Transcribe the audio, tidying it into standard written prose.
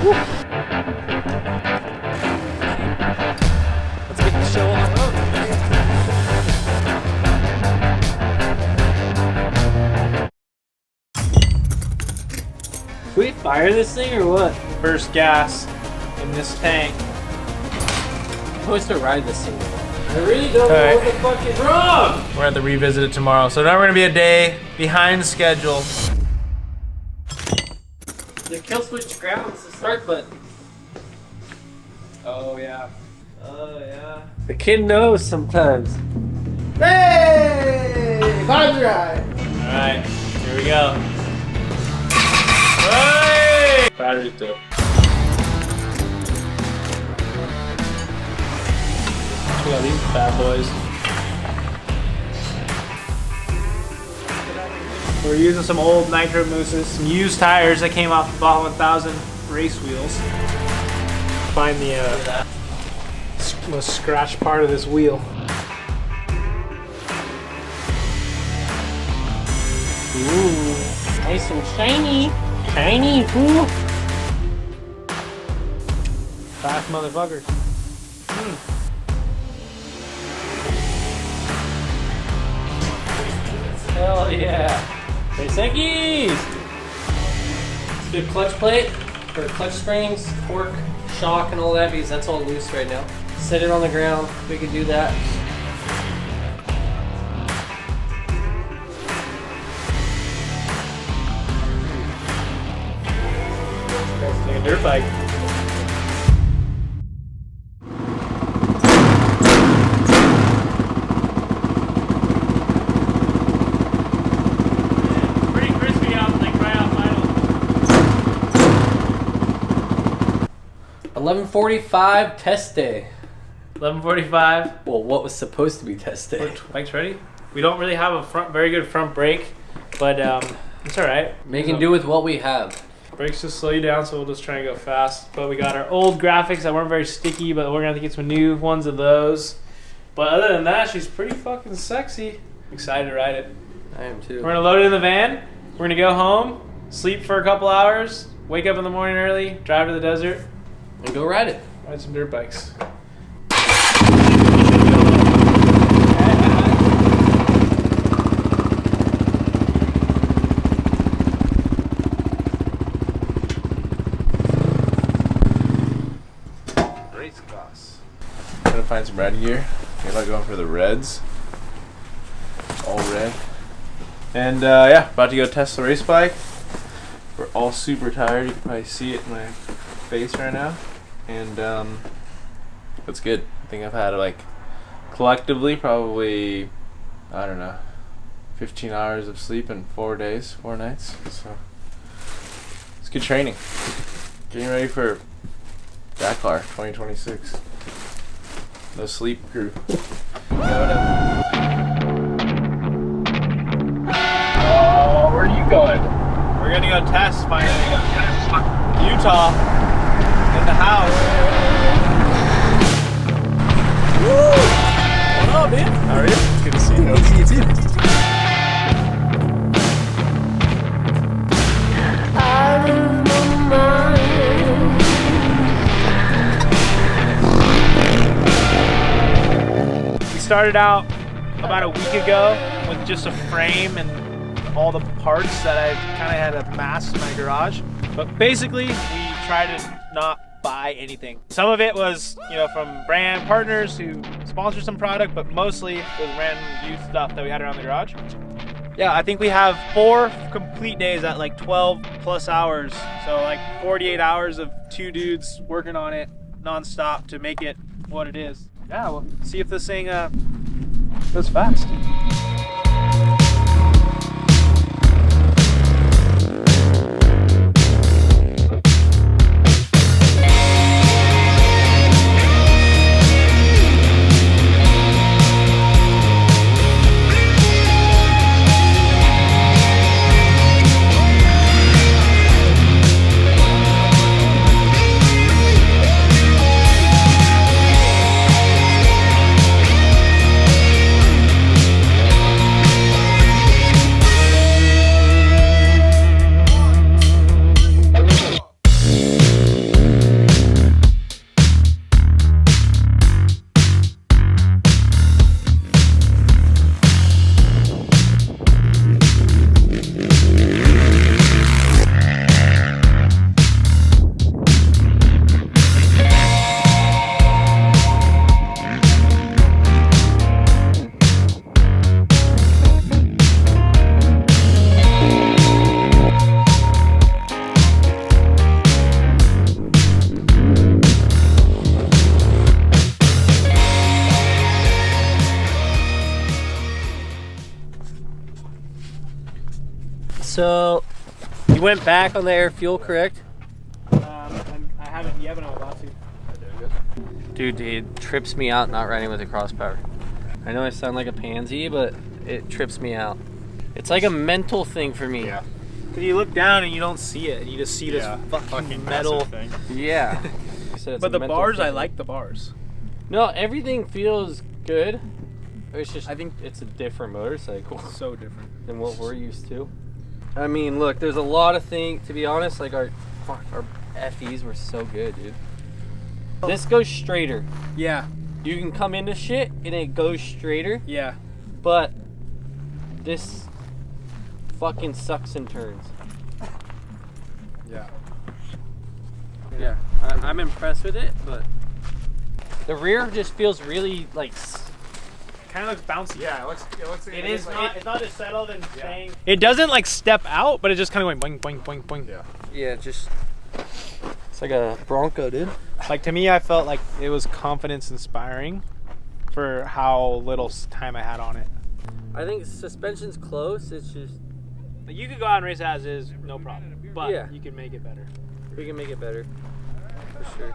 Let's get the show on the road. Can we fire this thing or what? First gas in this tank. I'm supposed to ride this thing. I really don't know what the fuck is wrong! We're gonna have to revisit it tomorrow. So now we're gonna be a day behind schedule. The kill switch grounds the start button. Oh yeah. The kid knows sometimes. Hey! Vibe ride! Alright, here we go. Hey! Battery too. We got these bad boys. We're using some old Nitro Mooses, some used tires that came off the Bottom 1000 race wheels. Find the most scratched part of this wheel. Ooh, nice and shiny. Shiny, ooh. Fast motherfuckers. Hell yeah. Thankies! Good clutch plate for clutch springs, torque, shock, and all that because that's all loose right now. Set it on the ground. We can do that. It's like a dirt bike. Pretty crispy out, like right out final. 11:45 test day. 11:45. Well, what was supposed to be test day? Bike's ready. We don't really have a very good front brake, but it's all right. Making do with what we have. Brakes just slow you down, so we'll just try and go fast. But we got our old graphics that weren't very sticky, but we're gonna have to get some new ones of those. But other than that, she's pretty fucking sexy. Excited to ride it. I am too. We're gonna load it in the van. We're gonna go home, sleep for a couple hours, wake up in the morning early, drive to the desert, And go ride it. ride some dirt bikes. Race class. Gonna find some red gear. You're not going for the reds. All red. And yeah, about to go test the race bike. We're all super tired. You can probably see it in my face right now. And that's good. I think I've had like collectively probably, I don't know, 15 hours of sleep in 4 days, 4 nights. So it's good training. Getting ready for Dakar 2026. No sleep crew. Oh, where are you going? We're gonna go test finally. Utah in the house. Woo! What up, man? How are you? It's good to see you. Good to see you too. We started out about a week ago with just a frame and all the parts that I kind of had amassed in my garage. But basically, we tried to not buy anything. Some of it was, you know, from brand partners who sponsor some product, but mostly it was random used stuff that we had around the garage. Yeah, I think we have 4 complete days at like 12 plus hours. So like 48 hours of 2 dudes working on it nonstop to make it what it is. Yeah, we'll see if this thing goes fast. So, you went back on the air fuel, correct? I haven't yet, but I'm about to. Dude, it trips me out not riding with a cross power. I know I sound like a pansy, but it trips me out. It's like a mental thing for me. Yeah. Because you look down and you don't see it, and you just see this fucking metal thing. Yeah. But the bars, I like the bars. No, everything feels good. It's just, I think it's a different motorcycle So different. than what we're used to. I mean, look, there's a lot of things, to be honest, like our FEs were so good, dude. This goes straighter. Yeah. You can come into shit and it goes straighter, Yeah. but this fucking sucks in turns. Yeah. Yeah, I'm impressed with it, but the rear just feels really like. Kind of looks bouncy. Yeah, it looks. It is not. It's not as settled and staying. It doesn't like step out, but it's just kind of going boing, boing, boing, boing. Yeah. Yeah, just. It's like a Bronco, dude. Like to me, I felt like it was confidence inspiring for how little time I had on it. I think suspension's close. It's just Like you could go out and race as is, no problem. But Yeah. you can make it better. we can make it better, for sure.